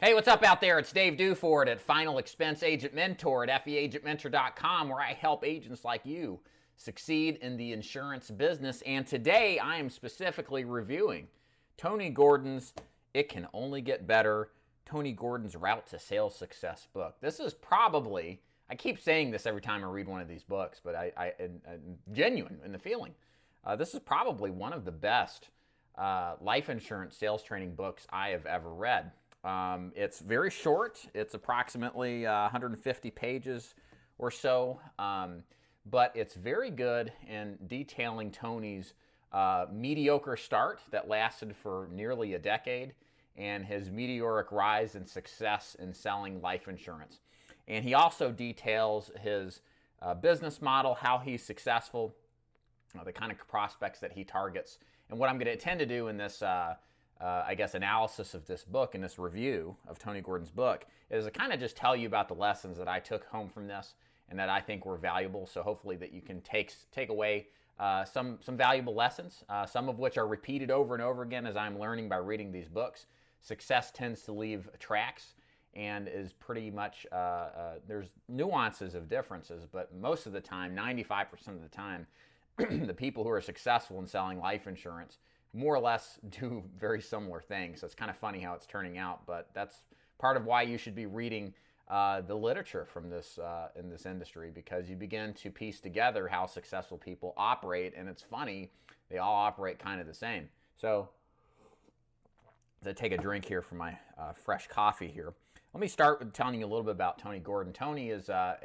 Hey, what's up out there? It's Dave Duford at Final Expense Agent Mentor at feagentmentor.com, where I help agents like you succeed in the insurance business. And today I am specifically reviewing Tony Gordon's It Can Only Get Better, Tony Gordon's Route to Sales Success book. This is probably, I keep saying this every time I read one of these books, but I'm genuine in the feeling. This is probably one of the best life insurance sales training books I have ever read. It's very short. It's approximately 150 pages or so, but it's very good in detailing Tony's mediocre start that lasted for nearly a decade and his meteoric rise in success in selling life insurance. And he also details his business model, how he's successful, the kind of prospects that he targets. And what I'm going to intend to do in this analysis of this book and this review of Tony Gordon's book is to kind of just tell you about the lessons that I took home from this and that I think were valuable. So hopefully that you can take away some valuable lessons, some of which are repeated over and over again as I'm learning by reading these books. Success tends to leave tracks and is pretty much, there's nuances of differences, but most of the time, 95% of the time, the people who are successful in selling life insurance more or less do very similar things. So it's kind of funny how it's turning out, but that's part of why you should be reading the literature from this in this industry, because you begin to piece together how successful people operate, and it's funny, they all operate kind of the same. So as I take a drink here from my fresh coffee here, let me start with telling you a little bit about Tony Gordon. Tony is a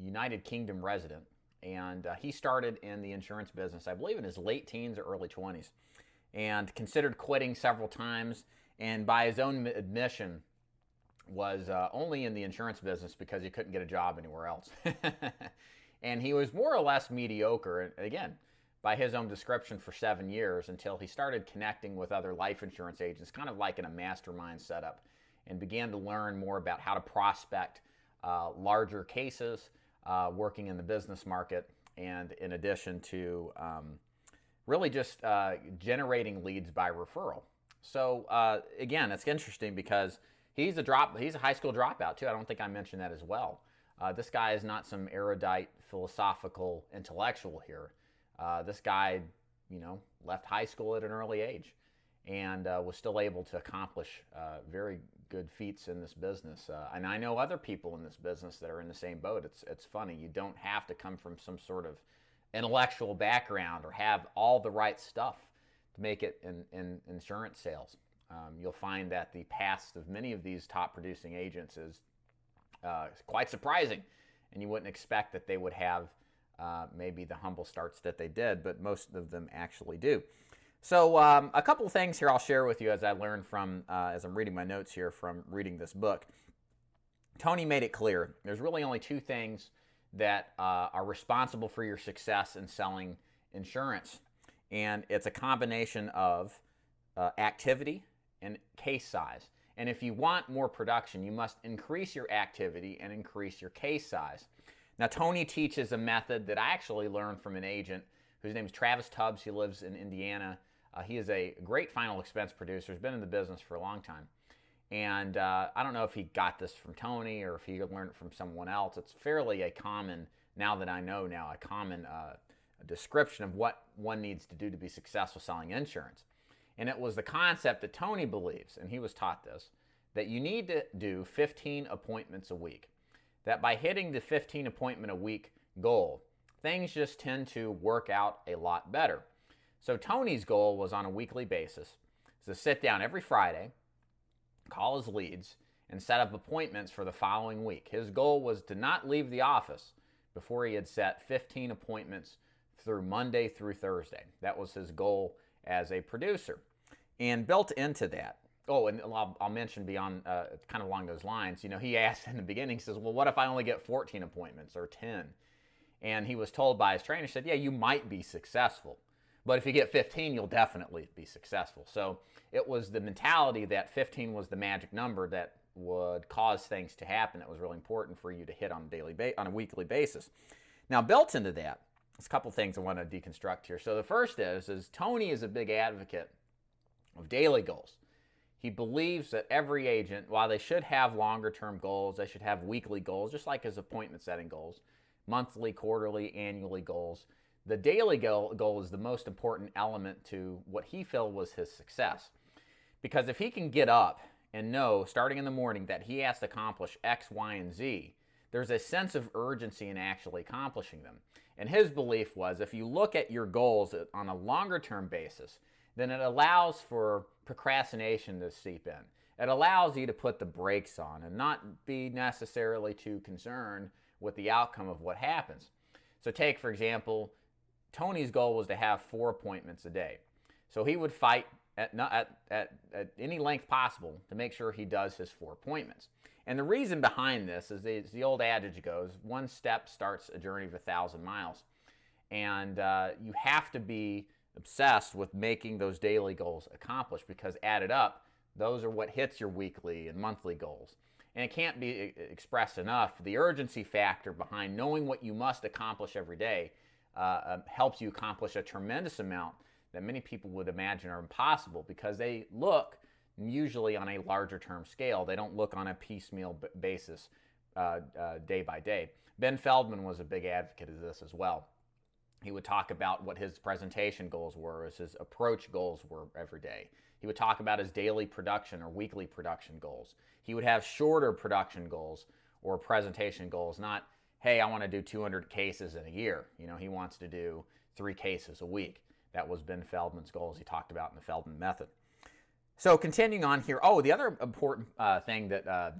United Kingdom resident. And he started in the insurance business, I believe, in his late teens or early 20s, and considered quitting several times. And by his own admission, was only in the insurance business because he couldn't get a job anywhere else. And he was more or less mediocre, and again, by his own description, for 7 years until he started connecting with other life insurance agents, kind of like in a mastermind setup, and began to learn more about how to prospect larger cases, working in the business market, and in addition to really just generating leads by referral. So again, it's interesting because he's a high school dropout too. I don't think I mentioned that as well. This guy is not some erudite, philosophical intellectual here. This guy, left high school at an early age and was still able to accomplish very good feats in this business. And I know other people in this business that are in the same boat. It's funny. You don't have to come from some sort of intellectual background or have all the right stuff to make it in insurance sales. You'll find that the past of many of these top producing agents is quite surprising, and you wouldn't expect that they would have maybe the humble starts that they did, but most of them actually do. So a couple of things here I'll share with you as I learned from, as I'm reading my notes here from reading this book. Tony made it clear there's really only two things that are responsible for your success in selling insurance. And it's a combination of activity and case size. And if you want more production, you must increase your activity and increase your case size. Now, Tony teaches a method that I actually learned from an agent whose name is Travis Tubbs. He lives in Indiana. He is a great final expense producer. He's been in the business for a long time. And I don't know if he got this from Tony or if he learned it from someone else. It's fairly a common, now that I know now, a common description of what one needs to do to be successful selling insurance. And it was the concept that Tony believes, and he was taught this, that you need to do 15 appointments a week. That by hitting the 15 appointment a week goal, things just tend to work out a lot better. So Tony's goal was on a weekly basis to sit down every Friday, call his leads, and set up appointments for the following week. His goal was to not leave the office before he had set 15 appointments through Monday through Thursday. That was his goal as a producer. And built into that, and I'll mention beyond, kind of along those lines, he asked in the beginning, he says, well, what if I only get 14 appointments or 10? And he was told by his trainer, he said, yeah, you might be successful. But if you get 15, you'll definitely be successful. So it was the mentality that 15 was the magic number that would cause things to happen. That was really important for you to hit on a weekly basis. Now, built into that, there's a couple things I want to deconstruct here. So the first is Tony is a big advocate of daily goals. he believes that every agent, while they should have longer term goals, they should have weekly goals, just like his appointment setting goals, monthly, quarterly, annually goals. The daily goal is the most important element to what he felt was his success. Because if he can get up and know, starting in the morning, that he has to accomplish X, Y, and Z, there's a sense of urgency in actually accomplishing them. And his belief was, if you look at your goals on a longer term basis, then it allows for procrastination to seep in. It allows you to put the brakes on and not be necessarily too concerned with the outcome of what happens. So take, for example, Tony's goal was to have 4 appointments a day. So he would fight at any length possible to make sure he does his 4 appointments. And the reason behind this is the old adage goes, one step starts a journey of 1,000 miles. And you have to be obsessed with making those daily goals accomplished, because added up, those are what hits your weekly and monthly goals. And it can't be expressed enough. The urgency factor behind knowing what you must accomplish every day helps you accomplish a tremendous amount that many people would imagine are impossible, because they look usually on a larger term scale. They don't look on a piecemeal basis day by day. Ben Feldman was a big advocate of this as well. He would talk about what his presentation goals were, as his approach goals were every day. He would talk about his daily production or weekly production goals. He would have shorter production goals or presentation goals, not, hey, I want to do 200 cases in a year. He wants to do 3 cases a week. That was Ben Feldman's goals he talked about in the Feldman method. So continuing on here, the other important thing that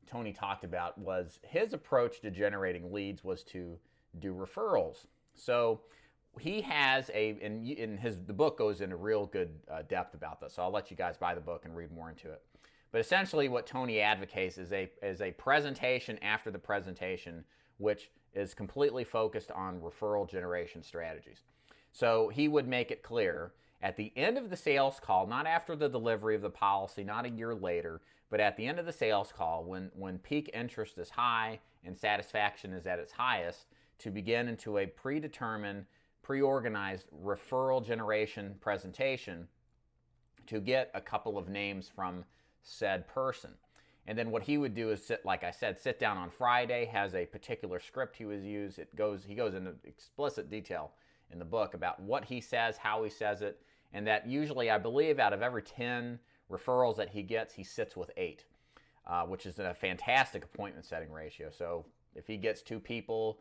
Tony talked about was his approach to generating leads was to do referrals. So he has the book goes into real good depth about this. So I'll let you guys buy the book and read more into it. But essentially what Tony advocates is a presentation after the presentation, which is completely focused on referral generation strategies. So he would make it clear at the end of the sales call, not after the delivery of the policy, not a year later, but at the end of the sales call, when peak interest is high and satisfaction is at its highest, to begin into a predetermined, pre-organized referral generation presentation to get a couple of names from said person. And then what he would do is, sit down on Friday, has a particular script he would use. He goes into explicit detail in the book about what he says, how he says it, and that usually, I believe, out of every 10 referrals that he gets, he sits with 8, which is a fantastic appointment setting ratio. So if he gets 2 people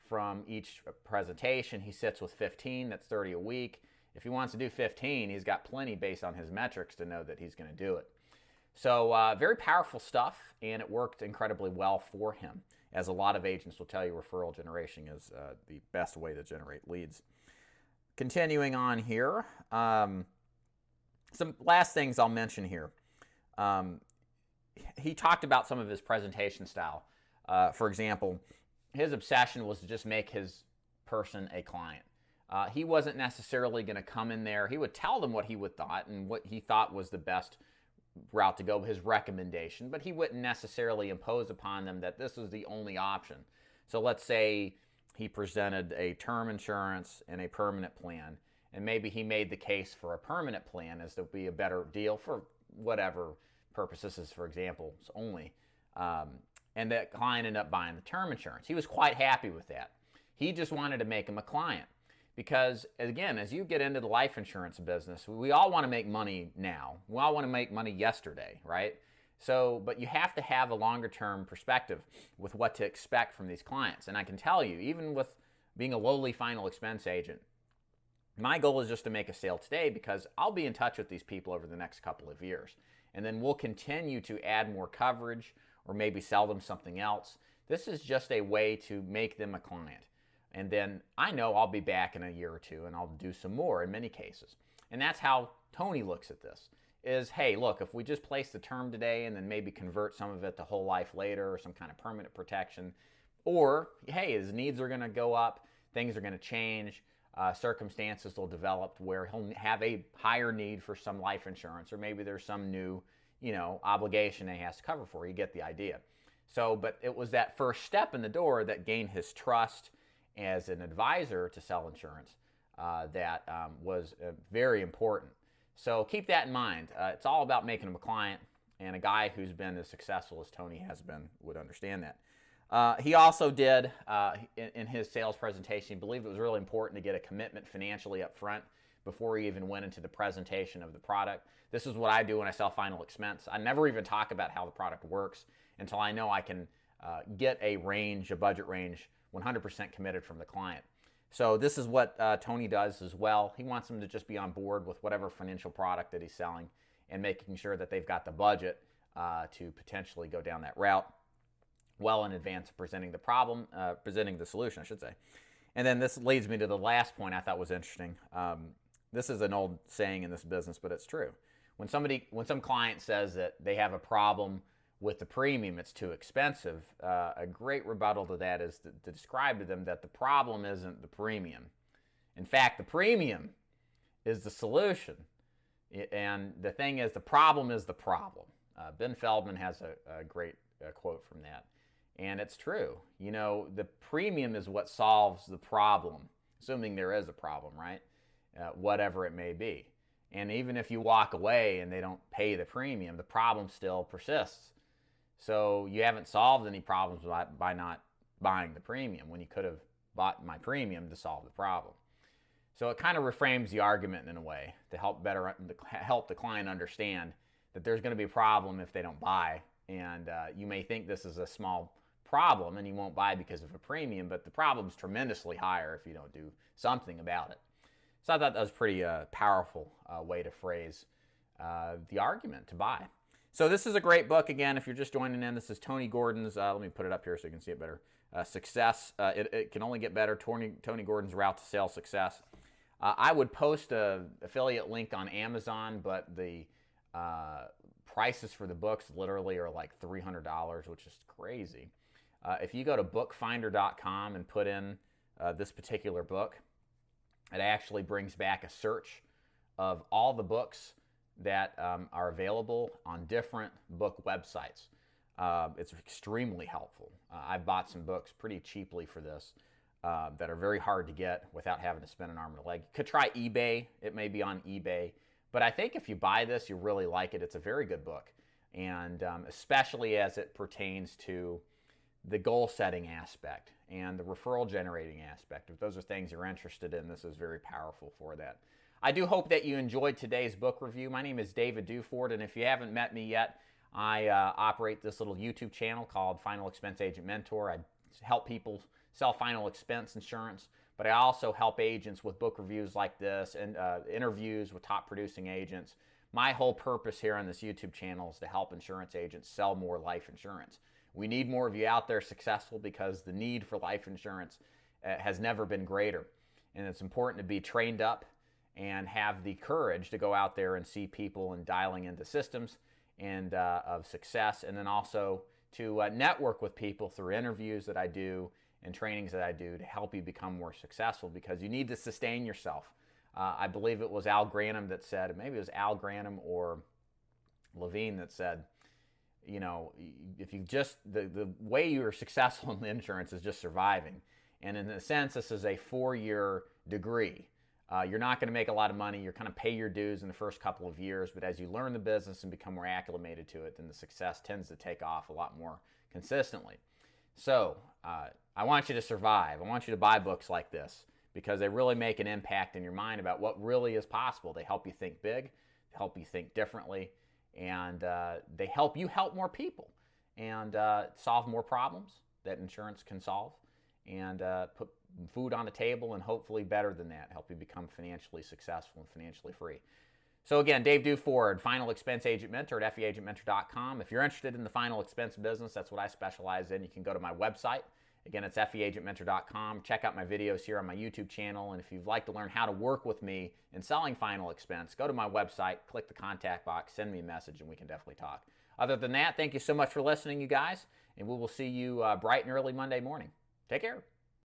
from each presentation, he sits with 15, that's 30 a week. If he wants to do 15, he's got plenty based on his metrics to know that he's going to do it. So very powerful stuff, and it worked incredibly well for him. As a lot of agents will tell you, referral generation is the best way to generate leads. Continuing on here, some last things I'll mention here. He talked about some of his presentation style. For example, his obsession was to just make his person a client. He wasn't necessarily going to come in there. He would tell them what he would thought and what he thought was the best route to go, his recommendation, but he wouldn't necessarily impose upon them that this was the only option. So let's say he presented a term insurance and a permanent plan, and maybe he made the case for a permanent plan as to be a better deal for whatever purposes, this is for example only, and that client ended up buying the term insurance. He was quite happy with that. He just wanted to make him a client. Because, again, as you get into the life insurance business, we all want to make money now. We all want to make money yesterday, right? So, but you have to have a longer-term perspective with what to expect from these clients. And I can tell you, even with being a lowly final expense agent, my goal is just to make a sale today, because I'll be in touch with these people over the next couple of years. And then we'll continue to add more coverage or maybe sell them something else. This is just a way to make them a client. And then I know I'll be back in a year or 2 and I'll do some more in many cases. And that's how Tony looks at this, is, hey, look, if we just place the term today and then maybe convert some of it to whole life later or some kind of permanent protection, or, hey, his needs are going to go up, things are going to change, circumstances will develop where he'll have a higher need for some life insurance, or maybe there's some new, obligation he has to cover for. You get the idea. So, but it was that first step in the door that gained his trust as an advisor to sell insurance that was very important. So keep that in mind. It's all about making them a client, and a guy who's been as successful as Tony has been would understand that. He also did, in his sales presentation, he believed it was really important to get a commitment financially up front before he even went into the presentation of the product. This is what I do when I sell final expense. I never even talk about how the product works until I know I can get a range, a budget range, 100% committed from the client. So this is what Tony does as well. He wants them to just be on board with whatever financial product that he's selling and making sure that they've got the budget to potentially go down that route well in advance of presenting the problem, presenting the solution, I should say. And then this leads me to the last point I thought was interesting. This is an old saying in this business, but it's true. When some client says that they have a problem with the premium, it's too expensive, a great rebuttal to that is to describe to them that the problem isn't the premium. In fact, the premium is the solution. And the thing is, the problem is the problem. Ben Feldman has a great quote from that. And it's true. You know, the premium is what solves the problem, assuming there is a problem, right? Whatever it may be. And even if you walk away and they don't pay the premium, the problem still persists. So you haven't solved any problems by not buying the premium when you could have bought my premium to solve the problem. So it kind of reframes the argument in a way to help the client understand that there's going to be a problem if they don't buy. And you may think this is a small problem and you won't buy because of a premium, but the problem's tremendously higher if you don't do something about it. So I thought that was a pretty powerful way to phrase the argument to buy. So this is a great book. Again, if you're just joining in, this is Tony Gordon's, let me put it up here so you can see it better, Success. It can only get better, Tony Gordon's Route to Sales Success. I would post an affiliate link on Amazon, but the prices for the books literally are like $300, which is crazy. If you go to bookfinder.com and put in this particular book, it actually brings back a search of all the books that are available on different book websites. It's extremely helpful. I've bought some books pretty cheaply for this that are very hard to get without having to spend an arm and a leg. You could try eBay. It may be on eBay. But I think if you buy this, you really like it. It's a very good book. And especially as it pertains to the goal setting aspect and the referral generating aspect. If those are things you're interested in, this is very powerful for that. I do hope that you enjoyed today's book review. My name is David Duford, and if you haven't met me yet, I operate this little YouTube channel called Final Expense Agent Mentor. I help people sell final expense insurance, but I also help agents with book reviews like this and interviews with top producing agents. My whole purpose here on this YouTube channel is to help insurance agents sell more life insurance. We need more of you out there successful because the need for life insurance has never been greater. And it's important to be trained up and have the courage to go out there and see people and dialing into systems and of success, and then also to network with people through interviews that I do and trainings that I do to help you become more successful, because you need to sustain yourself. I believe it was Al Granum that said, maybe it was Al Granum or Levine that said, you know, if you just, the way you're successful in insurance is just surviving. And in a sense, this is a 4-year degree. You're not going to make a lot of money. You're kind of pay your dues in the first couple of years, but as you learn the business and become more acclimated to it, then the success tends to take off a lot more consistently. So I want you to survive. I want you to buy books like this because they really make an impact in your mind about what really is possible. They help you think big, they help you think differently, and they help you help more people and solve more problems that insurance can solve, and put food on the table, and hopefully better than that, help you become financially successful and financially free. So again, Dave Duford, Final Expense Agent Mentor at feagentmentor.com. If you're interested in the final expense business, that's what I specialize in. You can go to my website. Again, it's feagentmentor.com. Check out my videos here on my YouTube channel. And if you'd like to learn how to work with me in selling final expense, go to my website, click the contact box, send me a message, and we can definitely talk. Other than that, thank you so much for listening, you guys. And we will see you bright and early Monday morning. Take care.